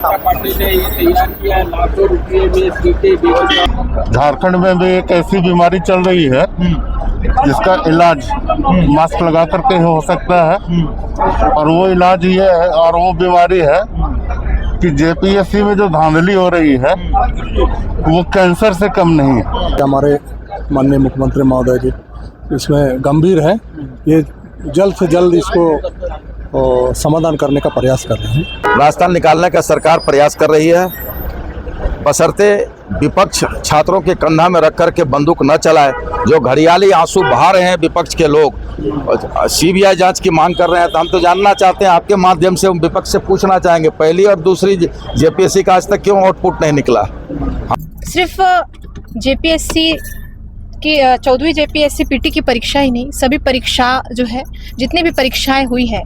Party ने ये तैयार किया है, लाखों रुपये में सीटें बेच। झारखंड में भी एक ऐसी बीमारी चल रही है जिसका इलाज मास्क लगा करके हो सकता है, और वो इलाज ये है और वो बीमारी है कि जेपीएससी में जो धांधली हो रही है वो कैंसर से कम नहीं है। हमारे माननीय मुख्यमंत्री महोदय जी इसमें गंभीर है, ये जल्द से जल्द इसको समाधान करने का प्रयास कर रहे हैं। रास्ता निकालने का सरकार प्रयास कर रही है, बशर्ते विपक्ष छात्रों के कंधा में रख कर के बंदूक न चलाए। जो घड़ियाली आंसू बहा रहे हैं विपक्ष के लोग, सीबीआई जांच की मांग कर रहे हैं, तो हम तो जानना चाहते हैं, आपके माध्यम से विपक्ष से पूछना चाहेंगे, पहली और दूसरी जेपीएससी का आज तक क्यों आउटपुट नहीं निकला? सिर्फ जेपीएससी की 14वीं जेपीएससी पीटी की परीक्षा ही नहीं, सभी परीक्षा जो है, जितनी भी परीक्षाएं हुई है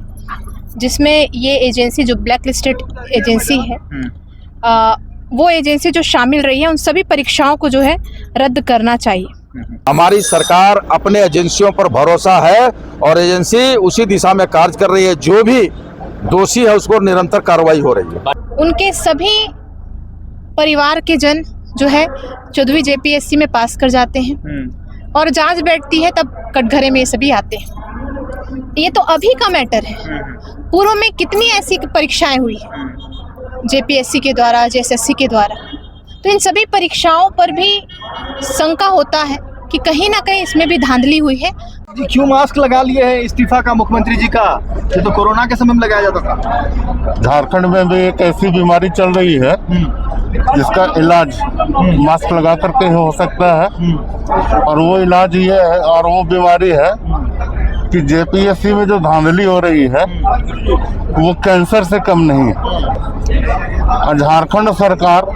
जिसमें ये एजेंसी जो ब्लैक लिस्टेड एजेंसी है, वो एजेंसी जो शामिल रही है, उन सभी परीक्षाओं को जो है रद्द करना चाहिए। हमारी सरकार अपने एजेंसियों पर भरोसा है और एजेंसी उसी दिशा में कार्य कर रही है। जो भी दोषी है उसको निरंतर कार्रवाई हो रही है। उनके सभी परिवार के जन जो है 14वीं जेपीएससी में पास कर जाते हैं और जांच बैठती है तब कटघरे में ये सभी आते हैं। ये तो अभी का मैटर है, पूर्व में कितनी ऐसी परीक्षाएं हुई हैं जेपीएससी के द्वारा, जेएसएससी के द्वारा, तो इन सभी परीक्षाओं पर भी शंका होता है कि कहीं ना कहीं इसमें भी धांधली हुई है। क्यों मास्क लगा लिए हैं इस्तीफा का मुख्यमंत्री जी का? ये तो कोरोना के समय में लगाया जाता था। झारखंड में भी एक ऐसी बीमारी चल रही है जिसका इलाज मास्क लगा करके हो सकता है, और वो इलाज ये है और वो बीमारी है कि जेपीएससी में जो धांधली हो रही है वो कैंसर से कम नहीं है। और झारखंड सरकार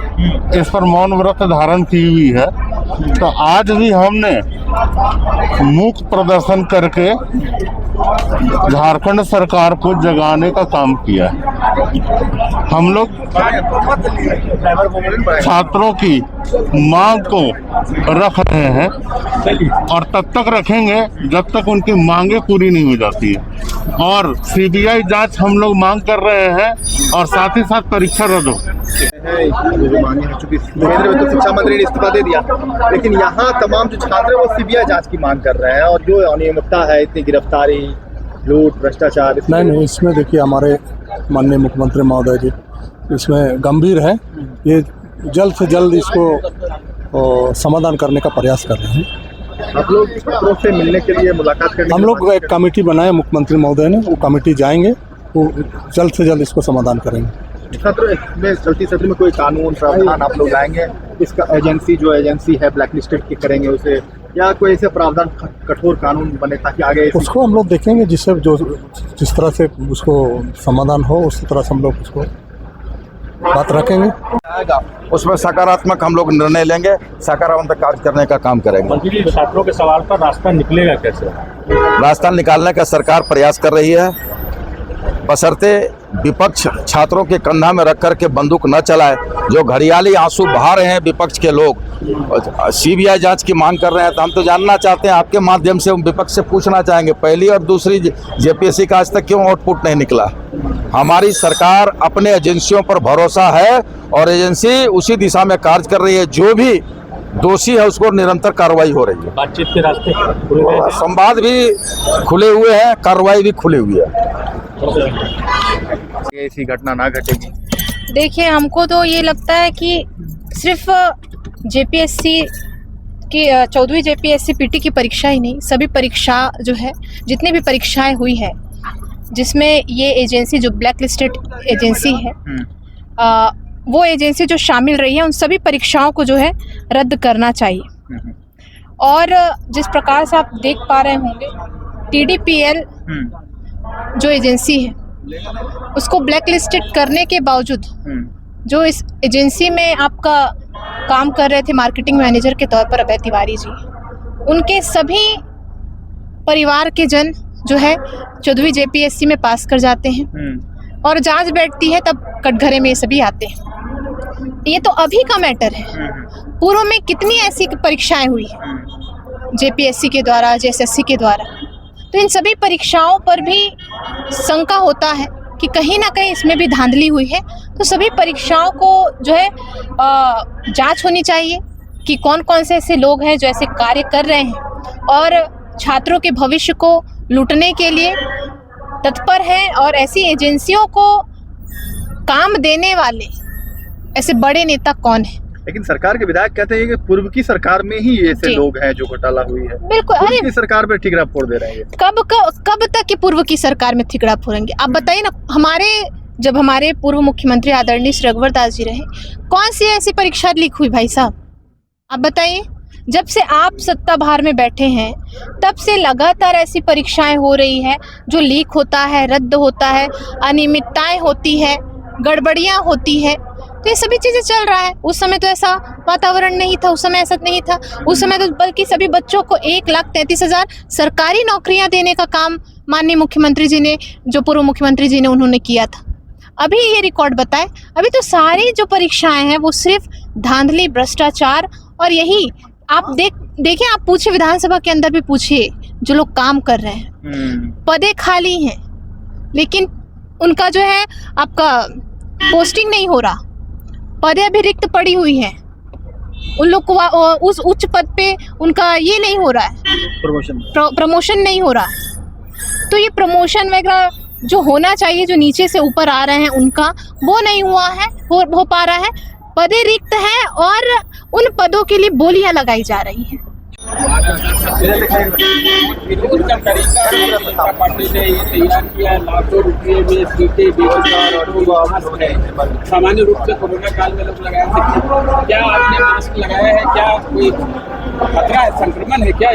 इस पर मौन व्रत धारण की हुई है, तो आज भी हमने मूक प्रदर्शन करके झारखंड सरकार को जगाने का काम किया है। हम लोग छात्रों की मांग को रख रहे हैं और तब तक रखेंगे जब तक उनकी मांगे पूरी नहीं हो जाती है, और सीबीआई जांच हम लोग मांग कर रहे हैं और साथ ही साथ परीक्षा रद्द हो। केंद्र में तो शिक्षा मंत्री ने इस्तीफा दे दिया, लेकिन यहाँ तमाम जो छात्र है वो सीबीआई जांच की मांग कर रहे हैं, और जो अनियमितता है, इतनी गिरफ्तारी, लूट, भ्रष्टाचार। नहीं, इसमें देखिए हमारे माननीय मुख्यमंत्री महोदय जी इसमें गंभीर है, ये जल्द से जल्द इसको समाधान करने का प्रयास कर रहे हैं। आप लोग छात्रों से मिलने के लिए, मुलाकात करने, हम लोग एक कमेटी बनाए मुख्यमंत्री महोदय ने, वो कमेटी जाएंगे, वो जल्द से जल्द इसको समाधान करेंगे। छात्रों में चलती सत्र में कोई कानून प्रावधान आप लोग लाएंगे? इसका एजेंसी है ब्लैक लिस्टेड की, करेंगे उसे, या कोई ऐसे प्रावधान कठोर कानून बने ताकि आगे उसको हम लोग देखेंगे, जिस तरह से उसको समाधान हो उसी तरह से हम लोग उसको बात रखेंगे। उसमें सकारात्मक हम लोग निर्णय लेंगे, सकारात्मक कार्य करने का काम करेंगे। मंत्री जी, छात्रों के सवाल पर रास्ता निकलेगा कैसे? रास्ता निकालने का सरकार प्रयास कर रही है, बशर्ते विपक्ष छात्रों के कंधा में रख कर के बंदूक न चलाए। जो घड़ियाली आंसू बहा रहे हैं विपक्ष के लोग, सीबीआई जांच की मांग कर रहे हैं, तो हम तो जानना चाहते हैं, आपके माध्यम से विपक्ष से पूछना चाहेंगे, पहली और दूसरी जेपीएससी का आज तक क्यों आउटपुट नहीं निकला? हमारी सरकार अपने एजेंसियों पर भरोसा है और एजेंसी उसी दिशा में कार्य कर रही है। जो भी दोषी है उसको निरंतर कार्रवाई हो रही है। बातचीत के रास्ते, संवाद भी खुले हुए हैं, कार्रवाई भी खुली हुई है। ऐसी घटना ना घटेगी। देखिए, हमको तो ये लगता है कि सिर्फ जेपीएससी की 14वीं जेपीएससी पीटी की परीक्षा ही नहीं, सभी परीक्षा जो है, जितनी भी परीक्षाएं हुई है जिसमें ये एजेंसी जो ब्लैक लिस्टेड एजेंसी है, वो एजेंसी जो शामिल रही है, उन सभी परीक्षाओं को जो है रद्द करना चाहिए। और जिस प्रकार से आप देख पा रहे होंगे, टीडीपीएल जो एजेंसी है उसको ब्लैक लिस्टेड करने के बावजूद जो इस एजेंसी में आपका काम कर रहे थे मार्केटिंग मैनेजर के तौर पर अभय तिवारी जी, उनके सभी परिवार के जन जो है 14वीं जेपीएससी में पास कर जाते हैं और जांच बैठती है तब कटघरे में ये सभी आते हैं। ये तो अभी का मैटर है, पूर्व में कितनी ऐसी परीक्षाएं हुई हैं जेपीएससी के द्वारा, जेएसएससी के द्वारा, तो इन सभी परीक्षाओं पर भी शंका होता है कि कहीं ना कहीं इसमें भी धांधली हुई है। तो सभी परीक्षाओं को जो है जांच होनी चाहिए कि कौन कौन से ऐसे लोग हैं जो ऐसे कार्य कर रहे हैं और छात्रों के भविष्य को लूटने के लिए तत्पर हैं, और ऐसी एजेंसियों को काम देने वाले ऐसे बड़े नेता कौन है। लेकिन सरकार के विधायक कहते हैं कि पूर्व की सरकार में ही ऐसे जी। लोग हैं जो घोटाला हुई है। बिल्कुल, पूर्व अरे की सरकार पे ठिकरा फोड़ दे रहे हैं ये। कब तक की पूर्व की सरकार में ठिकरा फोड़ेंगे? आप बताइए ना, जब हमारे पूर्व मुख्यमंत्री आदरणीय श्री रघुवर दास जी रहे, कौन सी ऐसी परीक्षा लीक हुई भाई साहब? आप बताइए। जब से आप सत्ता भार में बैठे हैं तब से लगातार ऐसी परीक्षाएं हो रही है जो लीक होता है, रद्द होता है, अनियमितताएं होती है, गड़बड़ियां होती है। तो ये सभी चीजें चल रहा है। उस समय तो ऐसा वातावरण नहीं था, उस समय ऐसा नहीं था। उस समय तो बल्कि सभी बच्चों को 1,33,000 सरकारी नौकरियां देने का काम माननीय मुख्यमंत्री जी ने, जो पूर्व मुख्यमंत्री जी ने, उन्होंने किया था। अभी ये रिकॉर्ड बताए, अभी तो सारी जो परीक्षाएं हैं वो सिर्फ धांधली, भ्रष्टाचार, और यही आप देखिए, आप पूछिए, विधानसभा के अंदर भी पूछिए, जो लोग काम कर रहे हैं, पदे खाली हैं लेकिन उनका जो है आपका पोस्टिंग नहीं हो रहा, पदे अभी रिक्त पड़ी हुई हैं, उन लोग को उस उच्च पद पे उनका ये नहीं हो रहा है, प्रमोशन नहीं हो रहा है। तो ये प्रमोशन वगैरह जो होना चाहिए, जो नीचे से ऊपर आ रहे हैं उनका, वो नहीं हुआ है, हो पा रहा है। पदे रिक्त हैं और उन पदों के लिए बोलियां लगाई जा रही हैं। विरोध का तरीका जनता पार्टी ने ये तैयार किया है, लाखों रुपये में सीटें बेरोजगार और सामान्य रूप से कोरोना काल में लोग लगाए थे। क्या आपने मास्क लगाया है? क्या कोई खतरा है, संक्रमण है क्या?